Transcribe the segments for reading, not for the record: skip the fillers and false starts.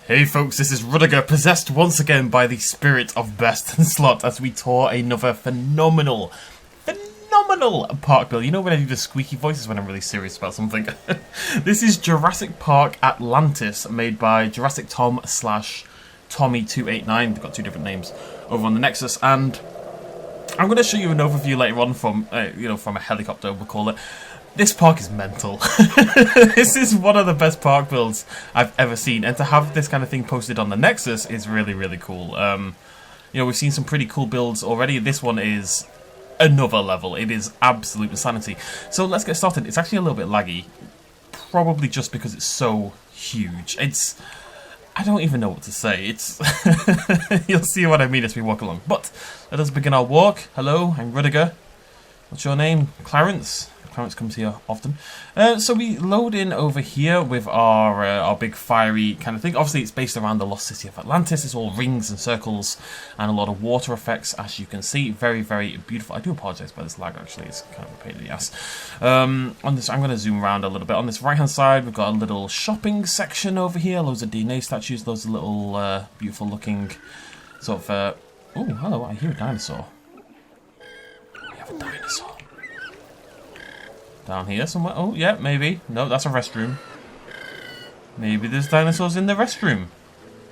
Hey folks, this is Rudiger, possessed once again by the spirit of BestInSlot as we tour another phenomenal park build. You know when I do the squeaky voices when I'm really serious about something? This is Jurassic Park Atlantis, made by Jurassic Tom / Tommy289. They've got two different names over on the Nexus, and I'm going to show you an overview later on from, from a helicopter, we'll call it. This park is mental. This is one of the best park builds I've ever seen, and to have this kind of thing posted on the Nexus is really, really cool. We've seen some pretty cool builds already. This one is another level. It is absolute insanity. So let's get started. It's actually a little bit laggy, probably just because it's so huge. I don't even know what to say. You'll see what I mean as we walk along. But let us begin our walk. Hello, I'm Rudiger. What's your name? Clarence? Clarence comes here often. So we load in over here with our big fiery kind of thing. Obviously, it's based around the lost city of Atlantis. It's all rings and circles and a lot of water effects, as you can see. Very, very beautiful. I do apologise by this lag, actually. It's kind of a pain in the ass. On this, I'm going to zoom around a little bit. On this right-hand side, we've got a little shopping section over here. Loads of DNA statues. Loads of little beautiful-looking sort of... oh, hello. I hear a dinosaur. We have a dinosaur. Down here somewhere. Oh, yeah, maybe. No, that's a restroom. Maybe there's dinosaurs in the restroom.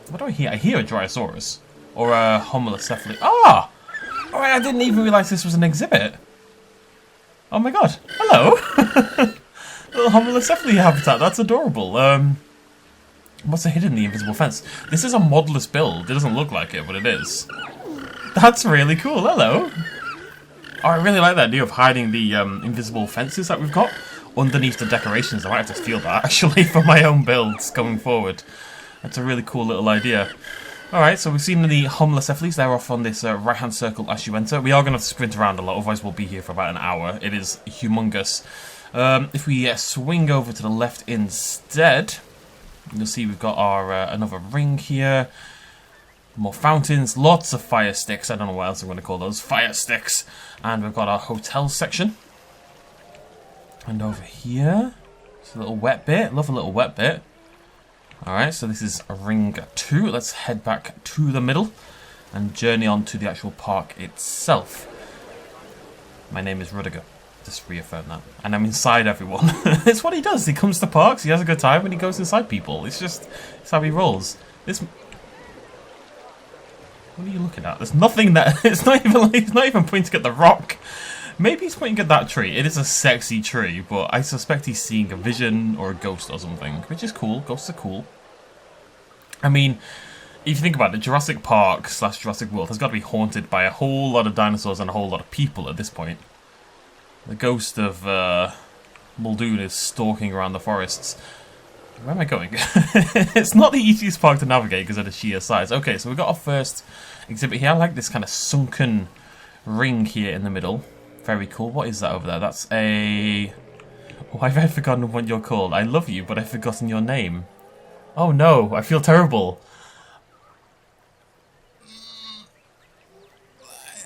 What do I hear? I hear a Brachiosaurus. Or a Homolocephaly. Ah! Alright, I didn't even realise this was an exhibit. Oh my god. Hello! Little Homolocephaly habitat. That's adorable. What's hidden in the invisible fence? This is a modelless build. It doesn't look like it, but it is. That's really cool. Hello! Oh, I really like that idea of hiding the invisible fences that we've got underneath the decorations. I might have to steal that, actually, for my own builds going forward. That's a really cool little idea. Alright, so we've seen the Homolocephalies. They're off on this right-hand circle as you enter. We are going to sprint around a lot, otherwise we'll be here for about an hour. It is humongous. If we swing over to the left instead, you'll see we've got our another ring here. More fountains, lots of fire sticks. I don't know what else I'm going to call those. Fire sticks. And we've got our hotel section. And over here, it's a little wet bit. Love a little wet bit. Alright, so this is ring 2. Let's head back to the middle and journey on to the actual park itself. My name is Rudiger. Just reaffirm that. And I'm inside everyone. It's what he does. He comes to parks, he has a good time, and he goes inside people. It's how he rolls. What are you looking at? There's nothing that... It's not even pointing at the rock. Maybe he's pointing at that tree. It is a sexy tree, but I suspect he's seeing a vision or a ghost or something, which is cool. Ghosts are cool. I mean, if you think about it, Jurassic Park / Jurassic World has got to be haunted by a whole lot of dinosaurs and a whole lot of people at this point. The ghost of Muldoon is stalking around the forests. Where am I going? It's not the easiest park to navigate because of the sheer size. Okay, so we've got our first exhibit here. I like this kind of sunken ring here in the middle. Very cool. What is that over there? That's a... Why have I forgotten what you're called? I love you, but I've forgotten your name. Oh no, I feel terrible.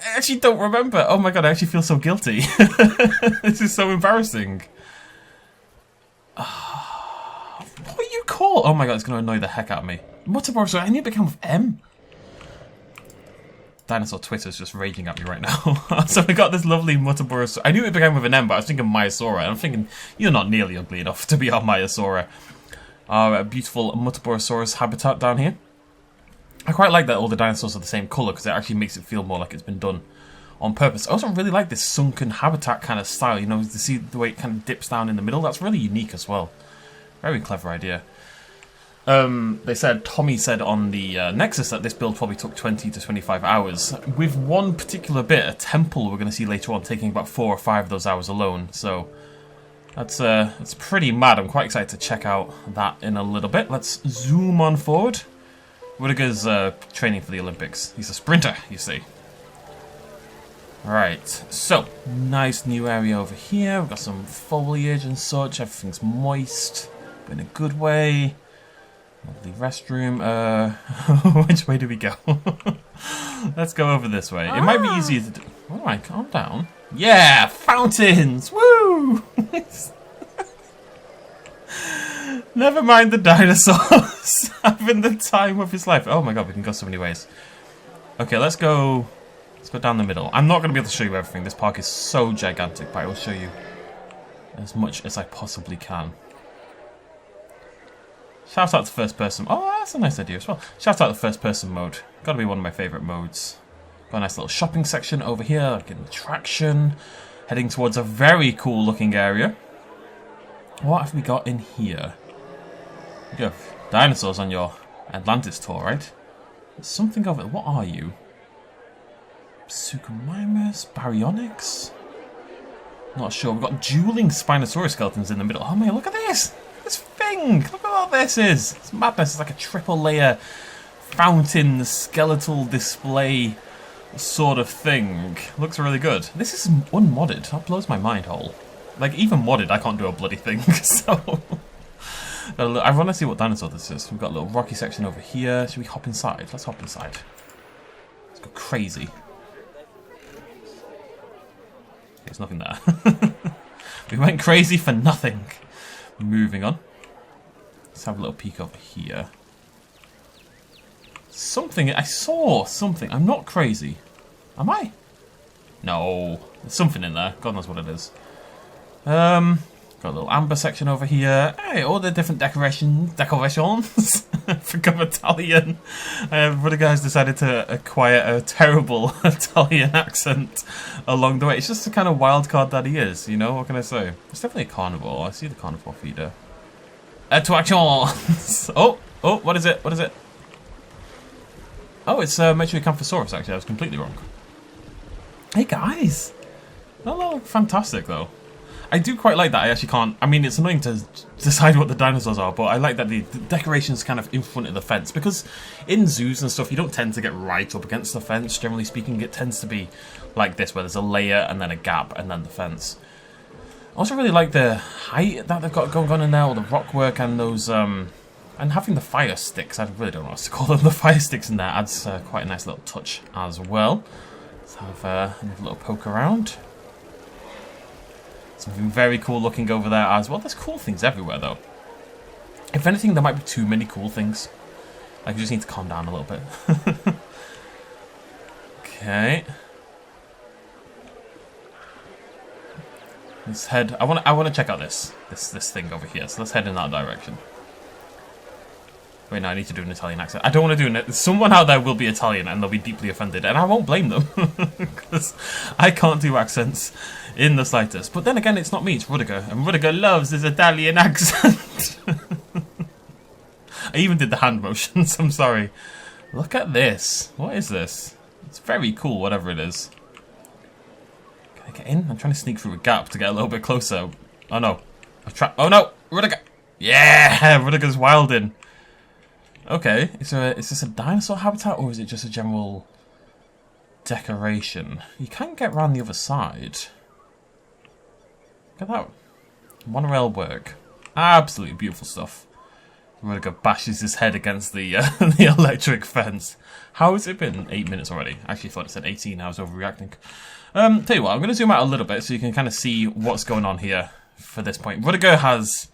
I actually don't remember. Oh my god, I actually feel so guilty. This is so embarrassing. Oh my god, it's going to annoy the heck out of me. Mutasaurus, I need to become with M. Dinosaur Twitter's just raging at me right now. So we got this lovely Mutasaurus. I knew it began with an M, but I was thinking Maiasaura. I'm thinking, you're not nearly ugly enough to be our Maiasaura. Our beautiful Mutasaurus habitat down here. I quite like that all the dinosaurs are the same colour, because it actually makes it feel more like it's been done on purpose. I also really like this sunken habitat kind of style. You know, to see the way it kind of dips down in the middle. That's really unique as well. Very clever idea. Tommy said on the Nexus that this build probably took 20 to 25 hours. With one particular bit, a temple we're going to see later on, taking about 4 or 5 of those hours alone. So that's pretty mad. I'm quite excited to check out that in a little bit. Let's zoom on forward. Rudiger's training for the Olympics. He's a sprinter, you see. Alright, so nice new area over here. We've got some foliage and such. Everything's moist, but in a good way. Lovely restroom. Which way do we go? Let's go over this way. It might be easier to do. Alright, calm down. Yeah, fountains! Woo! Never mind the dinosaurs. Having the time of his life. Oh my god, we can go so many ways. Okay, let's go down the middle. I'm not going to be able to show you everything. This park is so gigantic, but I will show you as much as I possibly can. Shout out to first person. Oh, that's a nice idea as well. Shout out to first person mode. Gotta be one of my favourite modes. Got a nice little shopping section over here, like an attraction. Heading towards a very cool looking area. What have we got in here? You have dinosaurs on your Atlantis tour, right? There's something over it. What are you? Suchomimus? Baryonyx? Not sure. We've got dueling Spinosaurus skeletons in the middle. Oh man, look at this! This thing! Look at what this is! It's madness. It's like a triple layer fountain skeletal display sort of thing. Looks really good. This is unmodded. That blows my mind whole. Like, even modded, I can't do a bloody thing, so... I want to see what dinosaur this is. We've got a little rocky section over here. Should we hop inside? Let's hop inside. Let's go crazy. There's nothing there. We went crazy for nothing. Moving on. Let's have a little peek over here. Something. I saw something. I'm not crazy. Am I? No. There's something in there. God knows what it is. Got a little amber section over here. Hey, all the different decorations. Forgot Italian. But the guys decided to acquire a terrible Italian accent along the way. It's just the kind of wild card that he is, you know? What can I say? It's definitely a carnivore. I see the carnivore feeder. Attractions! Oh, what is it? What is it? Oh, it's Metriacanthosaurus, actually. I was completely wrong. Hey, guys! Oh, fantastic, though. I do quite like that. I actually can't... I mean, it's annoying to decide what the dinosaurs are, but I like that the decoration's kind of in front of the fence. Because in zoos and stuff, you don't tend to get right up against the fence. Generally speaking, it tends to be like this, where there's a layer and then a gap and then the fence. I also really like the height that they've got going on in there, or the rock work and those... and having the fire sticks. I really don't know what to call them. The fire sticks in there adds quite a nice little touch as well. Let's have a little poke around. Something very cool looking over there as well. There's cool things everywhere, though. If anything, there might be too many cool things. I just need to calm down a little bit. Okay. Let's head. I want to check out this thing over here. So let's head in that direction. Wait, no, I need to do an Italian accent. I don't want to do it. Someone out there will be Italian and they'll be deeply offended, and I won't blame them because I can't do accents in the slightest. But then again, it's not me, it's Rudiger, and Rudiger loves his Italian accent. I even did the hand motions, I'm sorry. Look at this. What is this? It's very cool, whatever it is. Can I get in? I'm trying to sneak through a gap to get a little bit closer. Oh no. Oh no! Rudiger! Yeah! Rudiger's wilding. Okay, is this a dinosaur habitat or is it just a general decoration? You can get around the other side. Look at that. Monorail work. Absolutely beautiful stuff. Rudiger bashes his head against the the electric fence. How has it been? 8 minutes already. I actually thought it said 18. I was overreacting. Tell you what, I'm going to zoom out a little bit so you can kind of see what's going on here for this point. Rudiger has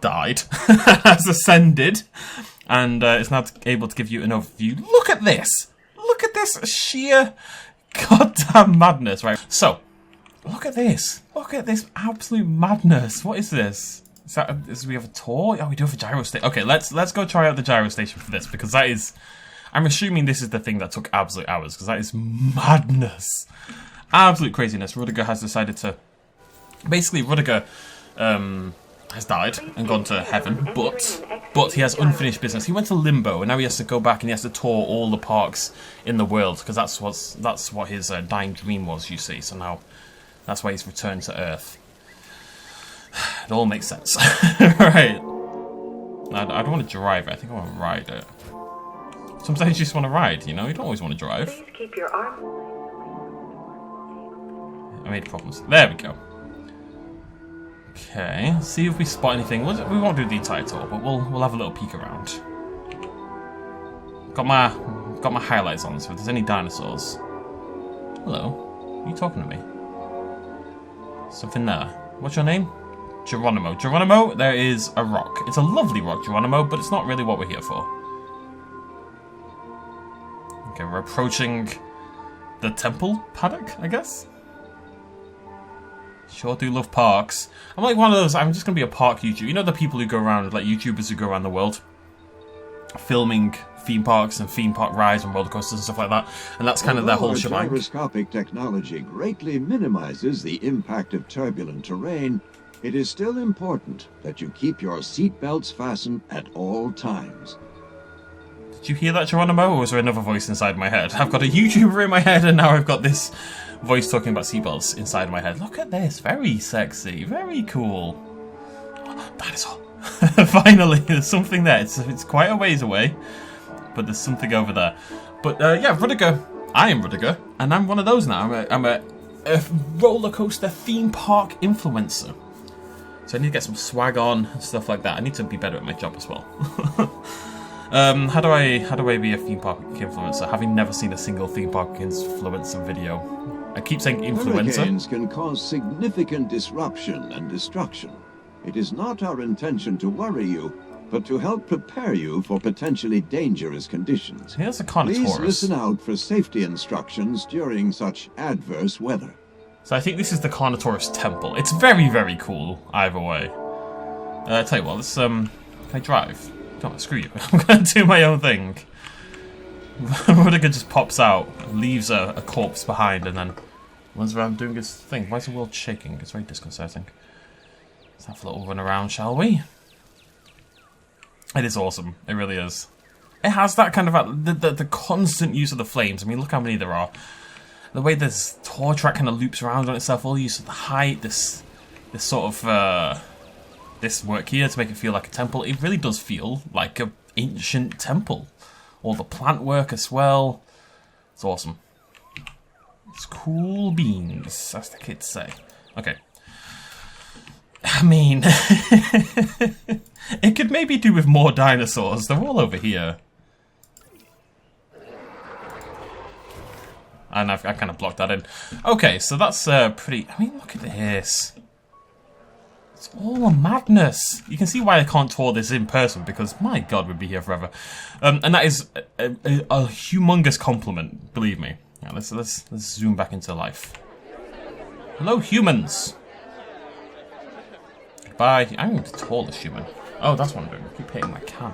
died, has ascended, and is now able to give you an overview. Look at this! Look at this sheer goddamn madness, right? So, look at this. Look at this absolute madness. What is this? Is we have a tour? Oh, we do have a gyro station. Okay, let's go try out the gyro station for this, because that is... I'm assuming this is the thing that took absolute hours, because that is madness. Absolute craziness. Rudiger has decided to... Basically, Rudiger has died and gone to heaven, but he has unfinished business. He went to limbo, and now he has to go back and he has to tour all the parks in the world, because that's what his dying dream was, you see. So now that's why he's returned to Earth. It all makes sense. Right. I don't want to drive it. I think I want to ride it. Sometimes you just want to ride, you know? You don't always want to drive. Please keep your arm. I made problems. There we go. Okay, see if we spot anything. We won't do the entire tour, but we'll have a little peek around. Got my highlights on, so if there's any dinosaurs. Hello. Are you talking to me? Something there. What's your name? Geronimo. Geronimo, there is a rock. It's a lovely rock, Geronimo, but it's not really what we're here for. Okay, we're approaching the temple paddock, I guess? Sure do love parks. I'm like one of those, I'm just going to be a park YouTuber. You know the people who go around, like YouTubers who go around the world filming theme parks and theme park rides and roller coasters and stuff like that. And that's kind of their whole shebang. Gyroscopic technology greatly minimizes the impact of turbulent terrain. It is still important that you keep your seat belts fastened at all times. Did you hear that, Geronimo, or was there another voice inside my head? I've got a YouTuber in my head, and now I've got this voice talking about seatbelts inside my head. Look at this. Very sexy. Very cool. Oh, dinosaur. Finally, there's something there. It's quite a ways away, but there's something over there. But, yeah, Rudiger. I am Rudiger, and I'm one of those now. I'm a roller coaster theme park influencer. So I need to get some swag on and stuff like that. I need to be better at my job as well. How do I be a theme park influencer, having never seen a single theme park influencer video? I keep saying influencer. Hurricanes can cause significant disruption and destruction. It is not our intention to worry you, but to help prepare you for potentially dangerous conditions. Here's a Carnotaurus. Please listen out for safety instructions during such adverse weather. So I think this is the Carnotaurus temple. It's very, very cool, either way. Tell you what, let's, can I drive? No, screw you. I'm gonna do my own thing. Rudiger just pops out, leaves a corpse behind, and then runs around doing his thing. Why is the world shaking? It's very disconcerting. Let's have a little run around, shall we? It is awesome. It really is. It has that kind of the constant use of the flames. I mean, look how many there are. The way this tour track kind of loops around on itself, all the use of the height, this sort of this work here to make it feel like a temple. It really does feel like an ancient temple. All the plant work as well. It's awesome. It's cool beans, as the kids say. Okay. I mean, it could maybe do with more dinosaurs. They're all over here. And I kind of blocked that in. Okay, so that's pretty... I mean, look at this. It's all a madness. You can see why I can't tour this in person, because, my God, we'd be here forever. And that is a humongous compliment, believe me. Yeah, let's zoom back into life. Hello, humans. Goodbye. I'm the tallest human. Oh, that's what I'm doing. I keep hitting my cam.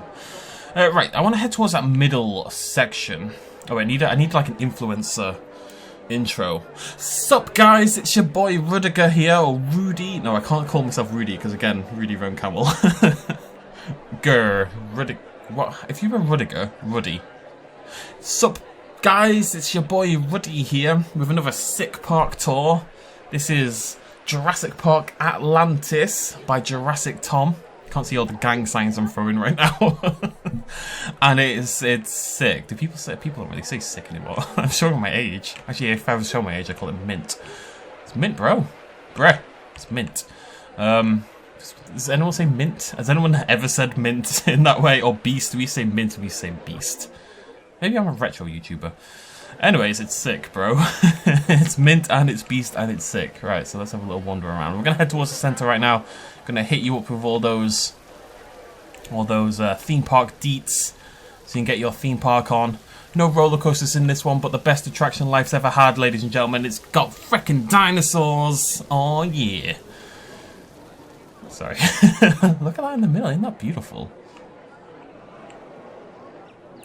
Right, I want to head towards that middle section. Oh, I need like an influencer intro. Sup, guys? It's your boy Rudiger here, or Rudy. No, I can't call myself Rudy because again, Rudy Von Camel. Rudiger. What? If you were Rudiger, Ruddy. Sup, guys? It's your boy Ruddy here with another sick park tour. This is Jurassic Park Atlantis by Jurassic Tom. Can't see all the gang signs I'm throwing right now. And it's sick. Do people say, people don't really say sick anymore. I'm showing my age. Actually, if I was showing my age, I'd call it mint. It's mint, bro. Bruh. It's mint. Does anyone say mint? Has anyone ever said mint in that way? Or beast? We say mint and we say beast. Maybe I'm a retro YouTuber. Anyways, it's sick, bro. It's mint and it's beast and it's sick. Right, so let's have a little wander around. We're gonna head towards the center right now. Gonna hit you up with all those theme park deets, so you can get your theme park on. No roller coasters in this one, but the best attraction life's ever had, ladies and gentlemen. It's got freaking dinosaurs. Oh yeah. Sorry. Look at that in the middle. Isn't that beautiful?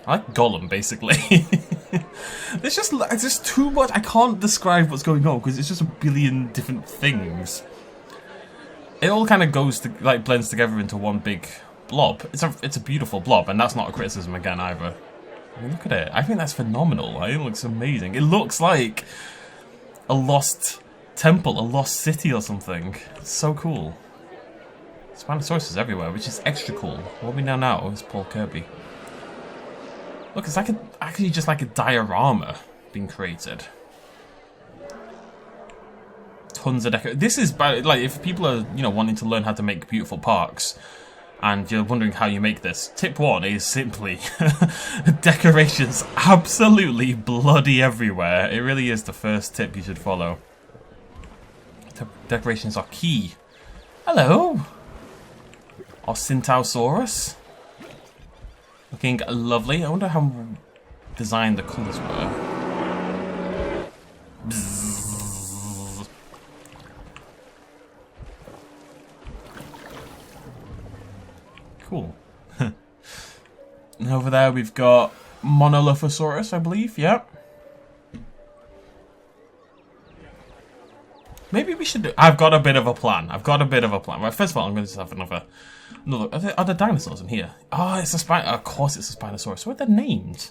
I like Gollum, basically. It's just too much. I can't describe what's going on because it's just a billion different things. It all kind of goes to, like, blends together into one big blob. It's a beautiful blob, and that's not a criticism again either. I mean, look at it. I think that's phenomenal. It looks amazing. It looks like a lost temple, a lost city or something. It's so cool. Spinosaurus is everywhere, which is extra cool. What we know now is Paul Kirby. Look, it's like actually just like a diorama being created. Tons of This is like, if people are, you know, wanting to learn how to make beautiful parks, and you're wondering how you make this, tip 1 is simply decorations absolutely bloody everywhere. It really is the first tip you should follow. Decorations are key Hello. Or Spinosaurus. Looking lovely. I wonder how designed the colours were. Bzzz. Cool. And over there we've got Dilophosaurus, I believe. Yep. Maybe we should do... I've got a bit of a plan. Right, first of all, I'm going to just have another look. Are there dinosaurs in here? Oh, it's a Of course it's a Spinosaurus. What are they named?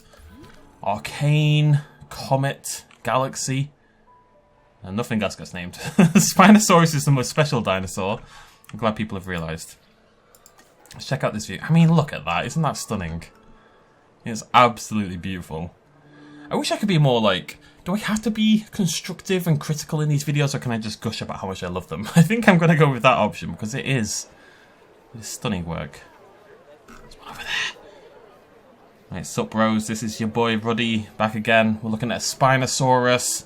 Arcane, Comet, Galaxy. And nothing else gets named. Spinosaurus is the most special dinosaur. I'm glad people have realised. Let's check out this view. I mean, look at that. Isn't that stunning? It's absolutely beautiful. I wish I could be more like... Do I have to be constructive and critical in these videos, or can I just gush about how much I love them? I think I'm going to go with that option, because it is stunning work. There's one over there. Right, sup bros, this is your boy Ruddy, back again. We're looking at a Spinosaurus.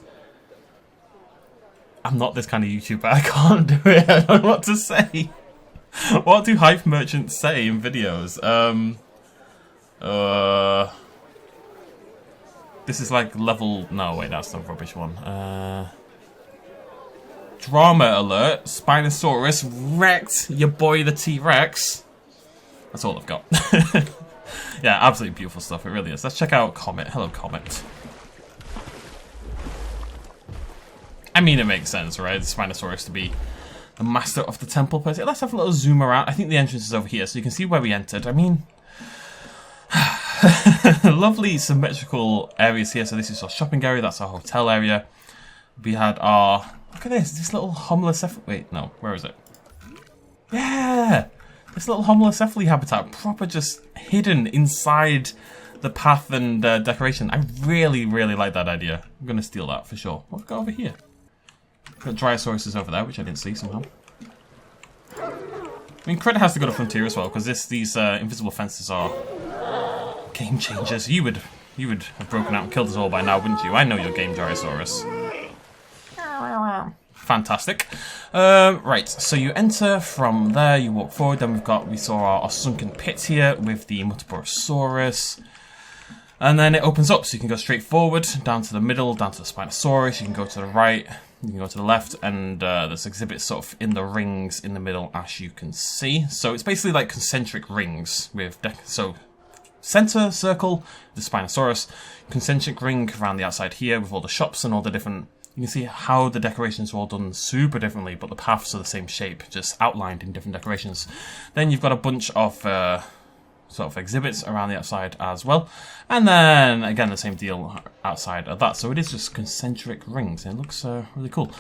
I'm not this kind of YouTuber, I can't do it, I don't know what to say. What do hype merchants say in videos? This is like level... No, wait, that's the rubbish one. Drama alert. Spinosaurus wrecked your boy the T-Rex. That's all I've got. Yeah, absolutely beautiful stuff. It really is. Let's check out Comet. Hello, Comet. I mean, it makes sense, right? The Spinosaurus to be the master of the temple. Let's have a little zoom around. I think the entrance is over here, so you can see where we entered. I mean... Lovely symmetrical areas here. So this is our shopping area, that's our hotel area. We had our... Look at this little homilocephaly... Wait, no, where is it? Yeah! This little homilocephaly habitat, proper just hidden inside the path and decoration. I really, really like that idea. I'm going to steal that for sure. What have we got over here? Got Brachiosaurus over there, which I didn't see somehow. I mean, credit has to go to Frontier as well, because these invisible fences are... game changers. You would have broken out and killed us all by now, wouldn't you? I know your game, Jurasaurus. Fantastic. Right, so you enter from there, you walk forward, then we saw our sunken pit here with the Dilophosaurus. And then it opens up, so you can go straight forward, down to the middle, down to the Spinosaurus, you can go to the right, you can go to the left, and there's exhibits sort of in the rings in the middle, as you can see. So it's basically like concentric rings with center circle, the Spinosaurus, concentric ring around the outside here with all the shops and all the different... You can see how the decorations are all done super differently, but the paths are the same shape, just outlined in different decorations. Then you've got a bunch of sort of exhibits around the outside as well. And then, again, the same deal outside of that. So it is just concentric rings, and it looks really cool.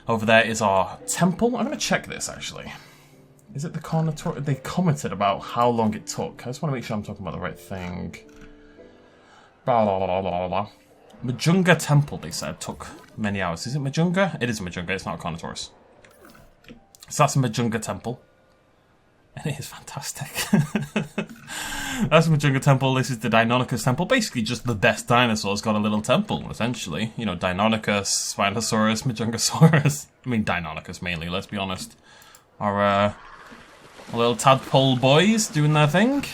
Over there is our temple. I'm going to check this, actually. Is it the Carnotaur? They commented about how long it took. I just want to make sure I'm talking about the right thing. Blah, blah, blah, blah, blah. Majunga Temple, they said, took many hours. Is it Majunga? It is Majunga, it's not a Carnotaurus. So that's a Majunga Temple. And it is fantastic. That's Majunga Temple, this is the Deinonychus Temple. Basically just the best dinosaurs got a little temple, essentially. You know, Deinonychus, Spinosaurus, Majungasaurus. I mean, Deinonychus mainly, let's be honest. Our little tadpole boys doing their thing.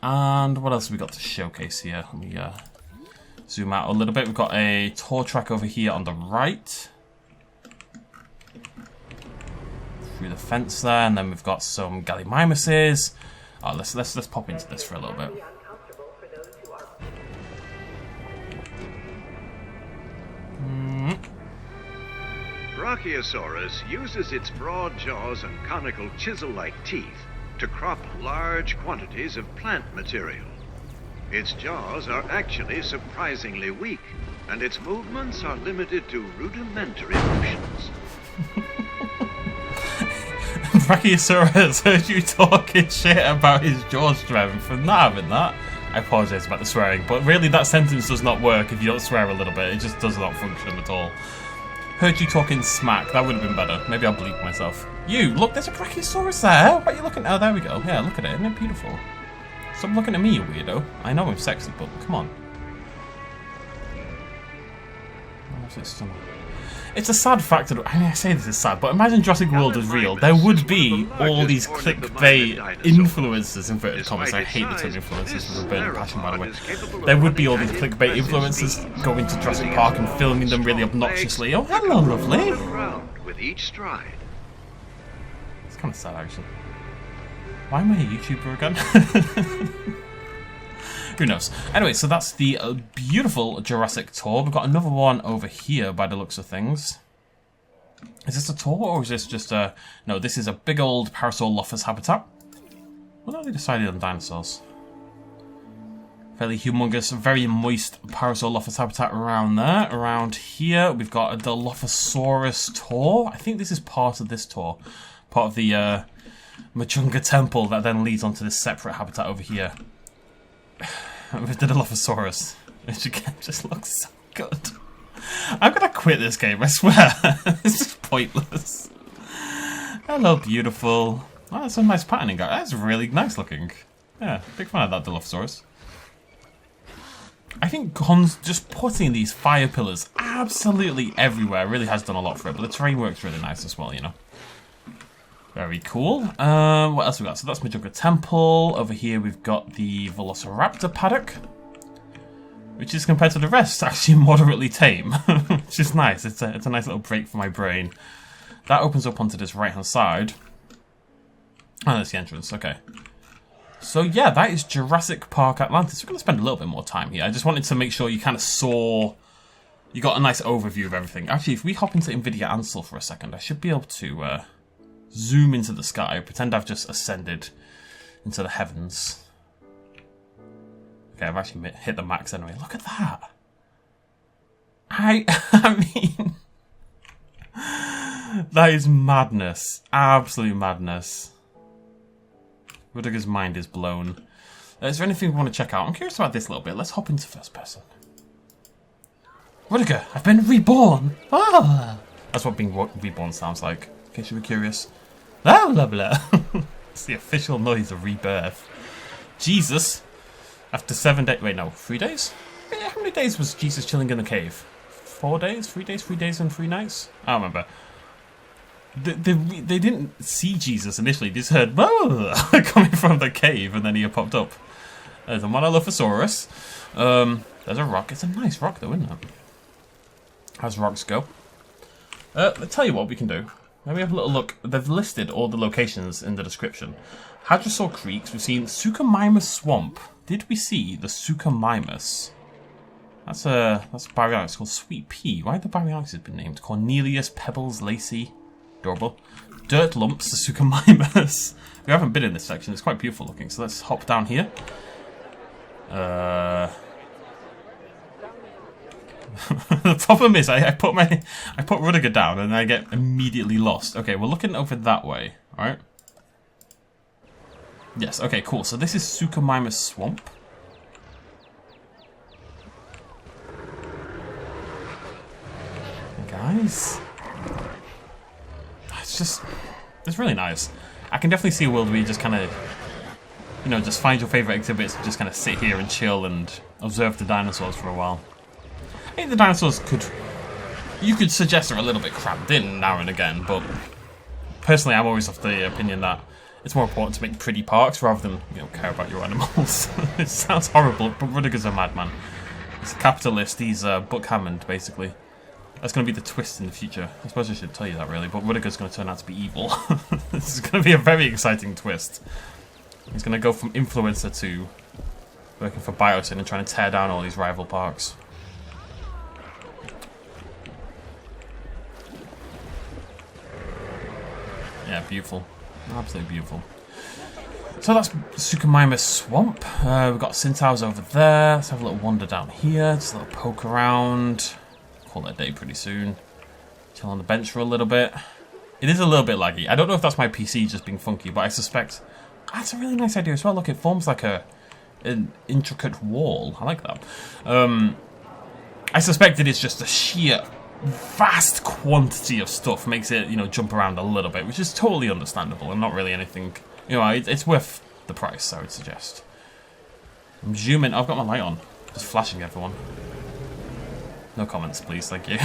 And what else have we got to showcase here? Let me zoom out a little bit. We've got a tour track over here on the right. Through the fence there, and then we've got some Gallimimuses. Oh, let's pop into this for a little bit. Brachiosaurus uses its broad jaws and conical chisel-like teeth to crop large quantities of plant material. Its jaws are actually surprisingly weak, and its movements are limited to rudimentary motions. Brachiosaurus heard you talking shit about his jaw strength for not having that. I apologise about the swearing, but really that sentence does not work if you don't swear a little bit. It just does not function at all. Heard you talking smack. That would have been better. Maybe I'll bleep myself. You, look, there's a Brachiosaurus there. What are you looking at? Oh, there we go. Yeah, look at it. Isn't it beautiful? Stop looking at me, you weirdo. I know I'm sexy, but come on. It's a sad fact that, I mean, I say this is sad, but imagine Jurassic World was real. There would be all these clickbait influencers, inverted commas. I hate the term influencers with a burning passion, by the way. There would be all these clickbait influencers going to Jurassic Park and filming them really obnoxiously. Oh, hello, lovely. With each stride. It's kind of sad, actually. Why am I a YouTuber again? Who knows? Anyway, so that's the beautiful Jurassic Tour. We've got another one over here by the looks of things. Is this a tour or is this just a... No, this is a big old Parasaurolophus habitat. Well, no, they decided on dinosaurs. Fairly humongous, very moist Parasaurolophus habitat around there. Around here, we've got a Dilophosaurus Tour. I think this is part of this tour. Part of the Machunga Temple that then leads onto this separate habitat over here. With the Dilophosaurus, which again just looks so good. I'm gonna quit this game, I swear. It's just pointless. Hello, beautiful. Oh, that's some nice patterning. That's really nice looking. Yeah, big fan of that Dilophosaurus. I think Gon's just putting these fire pillars absolutely everywhere really has done a lot for it, but the terrain works really nice as well, you know. Very cool. What else we got? So that's Machunga Temple. Over here we've got the Velociraptor Paddock, which is, compared to the rest, actually moderately tame, which is nice. It's a nice little break for my brain. That opens up onto this right-hand side. Oh, that's the entrance. Okay. So yeah, that is Jurassic Park Atlantis. We're going to spend a little bit more time here. I just wanted to make sure you kind of saw... You got a nice overview of everything. Actually, if we hop into NVIDIA Ansel for a second, I should be able to... zoom into the sky, pretend I've just ascended into the heavens. Okay, I've actually hit the max anyway. Look at that. I mean, that is madness. Absolute madness. Rudiger's mind is blown. Is there anything we want to check out? I'm curious about this a little bit. Let's hop into first person. Rudiger, I've been reborn. Ah! That's what being reborn sounds like, in case you were curious. Blah, blah, blah. It's the official noise of rebirth. Jesus. After 7 days... Wait, no. 3 days? Yeah, how many days was Jesus chilling in the cave? 4 days? 3 days? 3 days and 3 nights? I don't remember. They didn't see Jesus initially. They just heard... coming from the cave, and then he popped up. There's a Dilophosaurus. There's a rock. It's a nice rock, though, isn't it? How's rocks go? I'll tell you what we can do. Let me have a little look. They've listed all the locations in the description. Hadrosaur Creeks. We've seen Suchomimus Swamp. Did we see the Suchomimus? That's a Baryonyx. It's called Sweet Pea. Why have the Baryonyxes been named? Cornelius, Pebbles, Lacey. Adorable. Dirt Lumps, the Suchomimus. We haven't been in this section. It's quite beautiful looking. So let's hop down here. The problem is I put Rudiger down and I get immediately lost. Okay, we're looking over that way. Alright. Yes, okay, cool. So this is Suchomimus Swamp. Guys. It's really nice. I can definitely see a world where you just kind of, you know, just find your favourite exhibits and just kind of sit here and chill and observe the dinosaurs for a while. I think the dinosaurs you could suggest are a little bit crammed in now and again, but personally I'm always of the opinion that it's more important to make pretty parks rather than, you know, care about your animals. It sounds horrible, but Rudiger's a madman. He's a capitalist, he's Buck Hammond, basically. That's going to be the twist in the future. I suppose I should tell you that, really, but Rudiger's going to turn out to be evil. This is going to be a very exciting twist. He's going to go from influencer to working for Biosyn and trying to tear down all these rival parks. Yeah, beautiful. Absolutely beautiful. So that's Suchomimus Swamp. We've got Centaurs over there. Let's have a little wander down here. Just a little poke around. Call it a day pretty soon. Chill on the bench for a little bit. It is a little bit laggy. I don't know if that's my PC just being funky, but I suspect... That's a really nice idea as well. Look, it forms like an intricate wall. I like that. I suspect it is just a sheer... vast quantity of stuff makes it, you know, jump around a little bit, which is totally understandable and not really anything, you know, it's worth the price, I would suggest. I'm zooming. I've got my light on, just flashing everyone. No comments, please, thank you.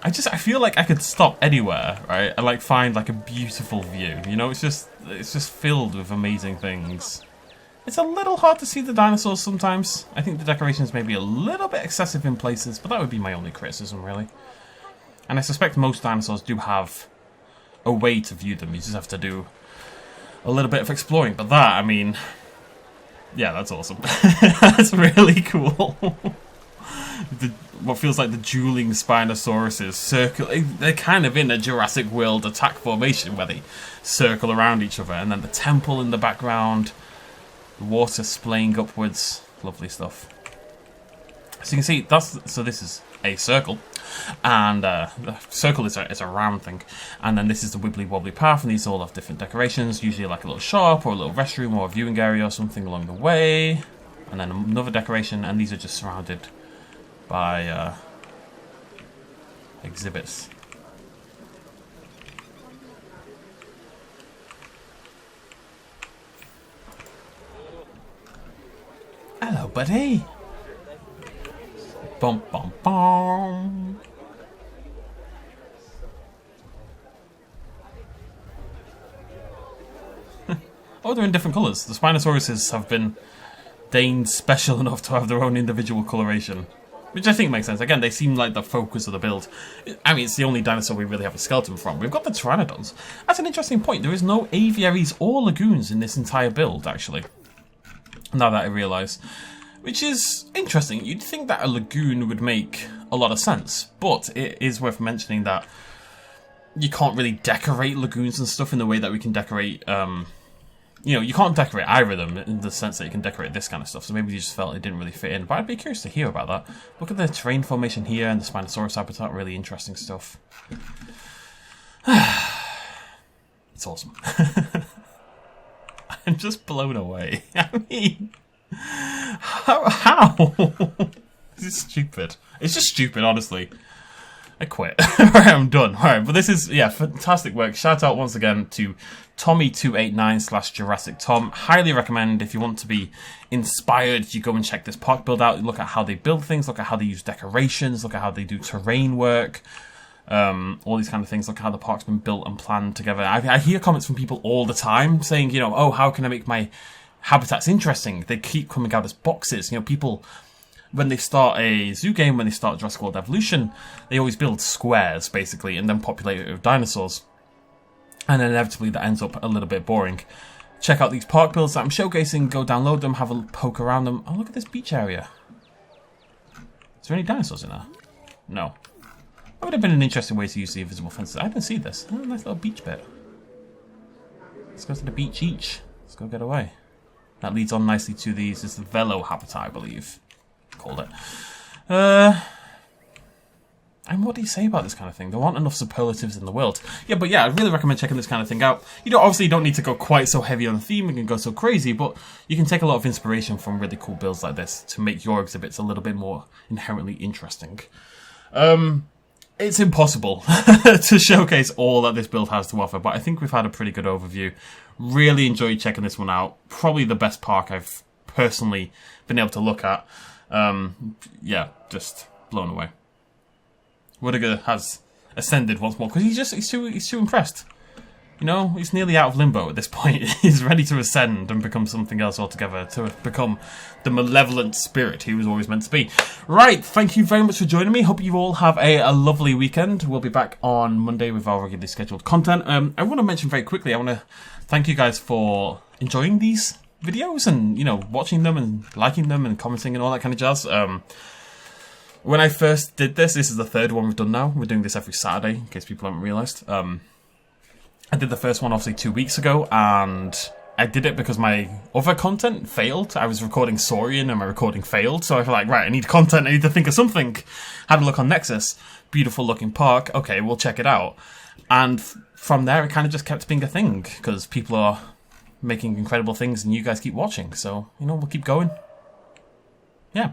I feel like I could stop anywhere, right, and like find like a beautiful view. You know, it's just filled with amazing things. It's a little hard to see the dinosaurs sometimes. I think the decorations may be a little bit excessive in places, but that would be my only criticism, really. And I suspect most dinosaurs do have a way to view them. You just have to do a little bit of exploring. But that, I mean, yeah, that's awesome. That's really cool. What feels like the dueling Spinosauruses circling. They're kind of in a Jurassic World attack formation where they circle around each other, and then the temple in the background, the water splaying upwards. Lovely stuff. So you can see this is a circle, and the circle is a round thing, and then this is the wibbly wobbly path, and these all have different decorations, usually like a little shop or a little restroom or a viewing area or something along the way, and then another decoration, and these are just surrounded by exhibits. Hello, buddy. Bum bum bum. Oh, they're in different colours. The Spinosauruses have been deigned special enough to have their own individual coloration, which I think makes sense. Again, they seem like the focus of the build. I mean, it's the only dinosaur we really have a skeleton from. We've got the pteranodons. That's an interesting point. There is no aviaries or lagoons in this entire build, actually. Now that I realise. Which is interesting. You'd think that a lagoon would make a lot of sense, but it is worth mentioning that you can't really decorate lagoons and stuff in the way that we can decorate, you know, you can't decorate either of them in the sense that you can decorate this kind of stuff, so maybe you just felt it didn't really fit in, but I'd be curious to hear about that. Look at the terrain formation here and the Spinosaurus habitat, really interesting stuff. It's awesome. I'm just blown away. I mean, how? This is stupid. It's just stupid, honestly. I quit. Alright, I'm done. Alright, but this is, yeah, fantastic work. Shout out once again to Tommy289/Jurassic Tom. Highly recommend if you want to be inspired, you go and check this park build out. Look at how they build things, look at how they use decorations, look at how they do terrain work, all these kind of things. Look at how the park's been built and planned together. I hear comments from people all the time saying, you know, oh, how can I make my habitats interesting? They keep coming out as boxes. You know, people, when they start a zoo game, when they start Jurassic World Evolution, they always build squares, basically, and then populate it with dinosaurs. And then inevitably that ends up a little bit boring. Check out these park builds that I'm showcasing, go download them, have a poke around them. Oh, look at this beach area. Is there any dinosaurs in there? No. That would have been an interesting way to use the invisible fences. I didn't see this. Oh, nice little beach bit. Let's go to the beach each. Let's go get away. That leads on nicely to these. This is the Velo habitat, I believe. Called it. And what do you say about this kind of thing? There aren't enough superlatives in the world. Yeah, but yeah, I really recommend checking this kind of thing out. You know, obviously you don't need to go quite so heavy on the theme and go so crazy, but you can take a lot of inspiration from really cool builds like this to make your exhibits a little bit more inherently interesting. It's impossible to showcase all that this build has to offer, but I think we've had a pretty good overview. Really enjoyed checking this one out. Probably the best park I've personally been able to look at. Yeah, just blown away. Rudiger has ascended once more because he's too impressed. You know, he's nearly out of limbo at this point. He's ready to ascend and become something else altogether, to become the malevolent spirit he was always meant to be. Right, thank you very much for joining me. Hope you all have a lovely weekend. We'll be back on Monday with our regularly scheduled content. I want to mention very quickly, I want to thank you guys for enjoying these videos and, you know, watching them and liking them and commenting and all that kind of jazz. When I first did this is the third one we've done now. We're doing this every Saturday, in case people haven't realised. I did the first one obviously 2 weeks ago, and I did it because my other content failed. I was recording Saurian and my recording failed, so I felt like, right, I need content, I need to think of something. Had a look on Nexus, beautiful looking park, okay, we'll check it out. And from there, it kind of just kept being a thing, because people are making incredible things and you guys keep watching, so, you know, we'll keep going. Yeah.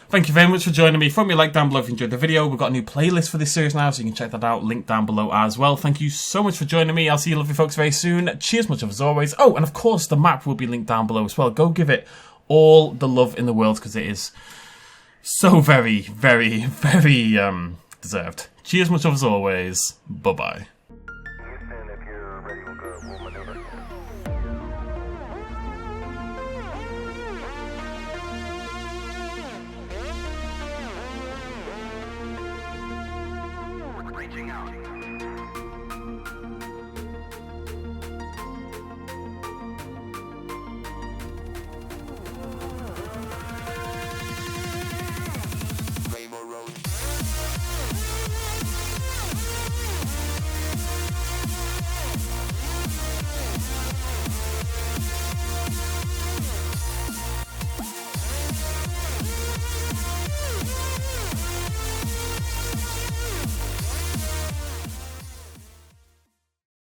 Thank you very much for joining me. Throw me a like down below if you enjoyed the video. We've got a new playlist for this series now, so you can check that out. Link down below as well. Thank you so much for joining me. I'll see you lovely folks very soon. Cheers much as always. Oh, and of course, the map will be linked down below as well. Go give it all the love in the world, because it is so very, very, very deserved. Cheers much as always. Bye-bye.